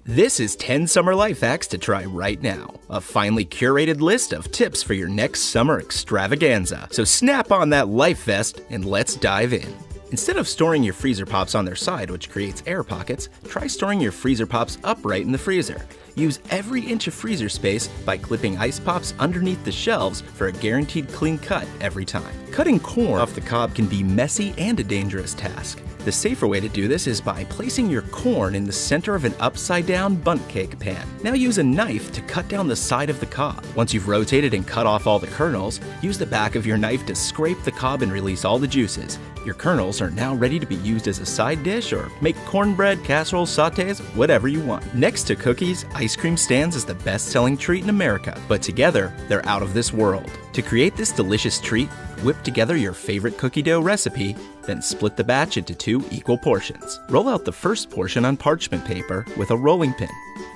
This is 10 summer life hacks to try right now. A finely curated list of tips for your next summer extravaganza. So snap on that life vest and let's dive in. Instead of storing your freezer pops on their side, which creates air pockets, try storing your freezer pops upright in the freezer. Use every inch of freezer space by clipping ice pops underneath the shelves for a guaranteed clean cut every time. Cutting corn off the cob can be messy and a dangerous task. The safer way to do this is by placing your corn in the center of an upside-down bundt cake pan. Now use a knife to cut down the side of the cob. Once you've rotated and cut off all the kernels, use the back of your knife to scrape the cob and release all the juices. Your kernels are now ready to be used as a side dish or make cornbread, casseroles, sautés, whatever you want. Next to cookies, ice cream stands is the best-selling treat in America, but together, they're out of this world. To create this delicious treat, whip together your favorite cookie dough recipe, then split the batch into 2 equal portions. Roll out the first portion on parchment paper with a rolling pin,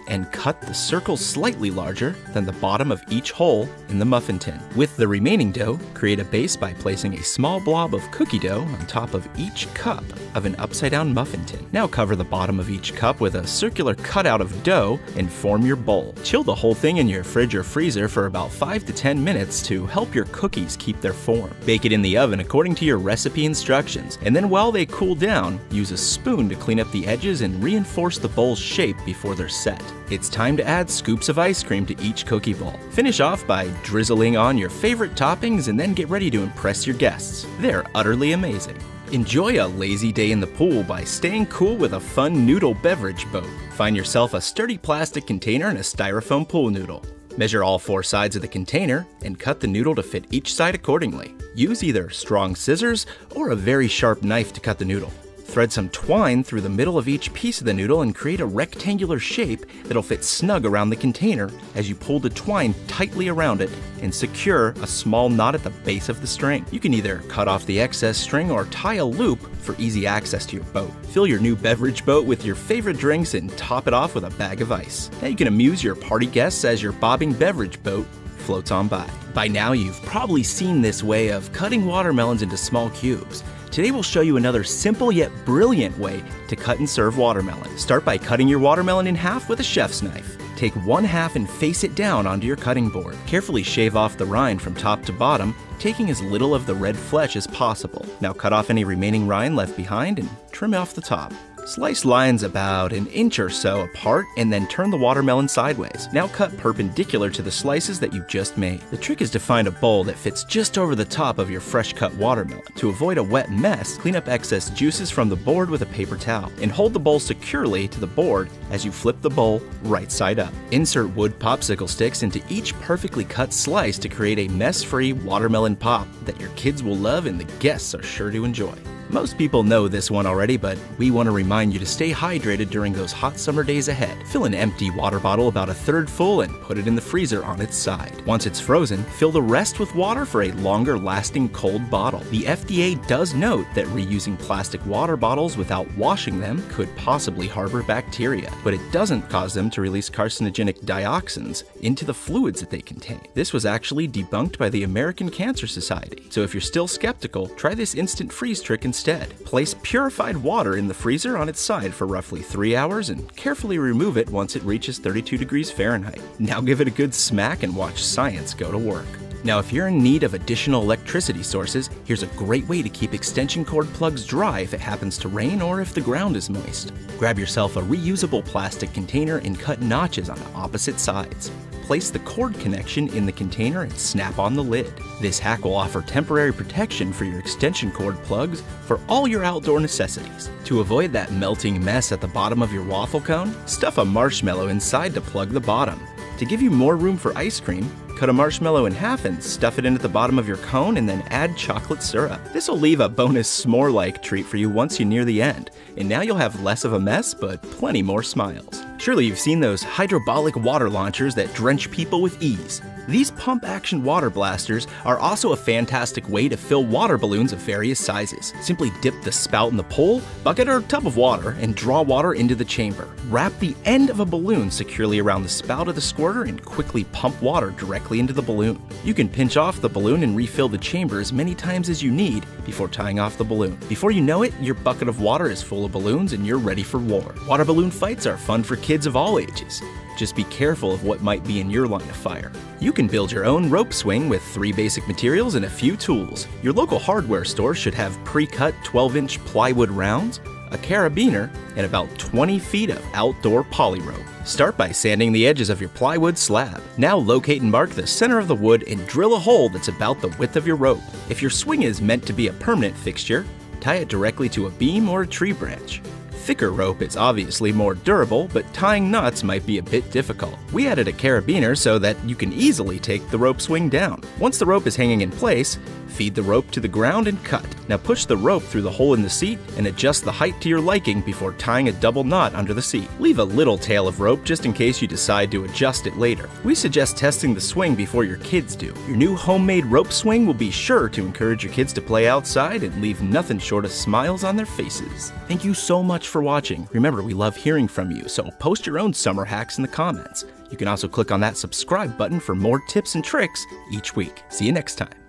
and cut the circles slightly larger than the bottom of each hole in the muffin tin. With the remaining dough, create a base by placing a small blob of cookie dough on top of each cup of an upside-down muffin tin. Now cover the bottom of each cup with a circular cutout of dough and form your bowl. Chill the whole thing in your fridge or freezer for about 5 to 10 minutes to help your cookies keep their form. Bake it in the oven according to your recipe instructions, and then while they cool down, use a spoon to clean up the edges and reinforce the bowl's shape before they're set. It's time to add scoops of ice cream to each cookie bowl. Finish off by drizzling on your favorite toppings and then get ready to impress your guests. They're utterly amazing. Enjoy a lazy day in the pool by staying cool with a fun noodle beverage boat. Find yourself a sturdy plastic container and a styrofoam pool noodle. Measure all 4 sides of the container and cut the noodle to fit each side accordingly. Use either strong scissors or a very sharp knife to cut the noodle. Thread some twine through the middle of each piece of the noodle and create a rectangular shape that'll fit snug around the container as you pull the twine tightly around it and secure a small knot at the base of the string. You can either cut off the excess string or tie a loop for easy access to your boat. Fill your new beverage boat with your favorite drinks and top it off with a bag of ice. Now you can amuse your party guests as your bobbing beverage boat floats on by. By now you've probably seen this way of cutting watermelons into small cubes. Today we'll show you another simple yet brilliant way to cut and serve watermelon. Start by cutting your watermelon in half with a chef's knife. Take 1/2 and face it down onto your cutting board. Carefully shave off the rind from top to bottom, taking as little of the red flesh as possible. Now cut off any remaining rind left behind and trim off the top. Slice lines about 1 inch or so apart and then turn the watermelon sideways. Now cut perpendicular to the slices that you just made. The trick is to find a bowl that fits just over the top of your fresh cut watermelon. To avoid a wet mess, clean up excess juices from the board with a paper towel and hold the bowl securely to the board as you flip the bowl right side up. Insert wood popsicle sticks into each perfectly cut slice to create a mess-free watermelon pop that your kids will love and the guests are sure to enjoy. Most people know this one already, but we want to remind you to stay hydrated during those hot summer days ahead. Fill an empty water bottle about 1/3 full and put it in the freezer on its side. Once it's frozen, fill the rest with water for a longer lasting cold bottle. The FDA does note that reusing plastic water bottles without washing them could possibly harbor bacteria, but it doesn't cause them to release carcinogenic dioxins into the fluids that they contain. This was actually debunked by the American Cancer Society. So if you're still skeptical, try this instant freeze trick instead. Place purified water in the freezer on its side for roughly 3 hours and carefully remove it once it reaches 32 degrees Fahrenheit. Now give it a good smack and watch science go to work. Now if you're in need of additional electricity sources, here's a great way to keep extension cord plugs dry if it happens to rain or if the ground is moist. Grab yourself a reusable plastic container and cut notches on the opposite sides. Place the cord connection in the container and snap on the lid. This hack will offer temporary protection for your extension cord plugs for all your outdoor necessities. To avoid that melting mess at the bottom of your waffle cone, stuff a marshmallow inside to plug the bottom. To give you more room for ice cream, cut a marshmallow in half and stuff it into the bottom of your cone and then add chocolate syrup. This will leave a bonus s'more-like treat for you once you near the end. And now you'll have less of a mess, but plenty more smiles. Surely you've seen those hydrobolic water launchers that drench people with ease. These pump-action water blasters are also a fantastic way to fill water balloons of various sizes. Simply dip the spout in the pole, bucket, or tub of water and draw water into the chamber. Wrap the end of a balloon securely around the spout of the squirter and quickly pump water directly into the balloon. You can pinch off the balloon and refill the chamber as many times as you need before tying off the balloon. Before you know it, your bucket of water is full of balloons and you're ready for war. Water balloon fights are fun for kids kids of all ages. Just be careful of what might be in your line of fire. You can build your own rope swing with 3 basic materials and a few tools. Your local hardware store should have pre-cut 12-inch plywood rounds, a carabiner, and about 20 feet of outdoor poly rope. Start by sanding the edges of your plywood slab. Now locate and mark the center of the wood and drill a hole that's about the width of your rope. If your swing is meant to be a permanent fixture, tie it directly to a beam or a tree branch. Thicker rope is obviously more durable, but tying knots might be a bit difficult. We added a carabiner so that you can easily take the rope swing down. Once the rope is hanging in place, feed the rope to the ground and cut. Now push the rope through the hole in the seat and adjust the height to your liking before tying a double knot under the seat. Leave a little tail of rope just in case you decide to adjust it later. We suggest testing the swing before your kids do. Your new homemade rope swing will be sure to encourage your kids to play outside and leave nothing short of smiles on their faces. Thank you so much for watching. Remember, we love hearing from you, so post your own summer hacks in the comments. You can also click on that subscribe button for more tips and tricks each week. See you next time.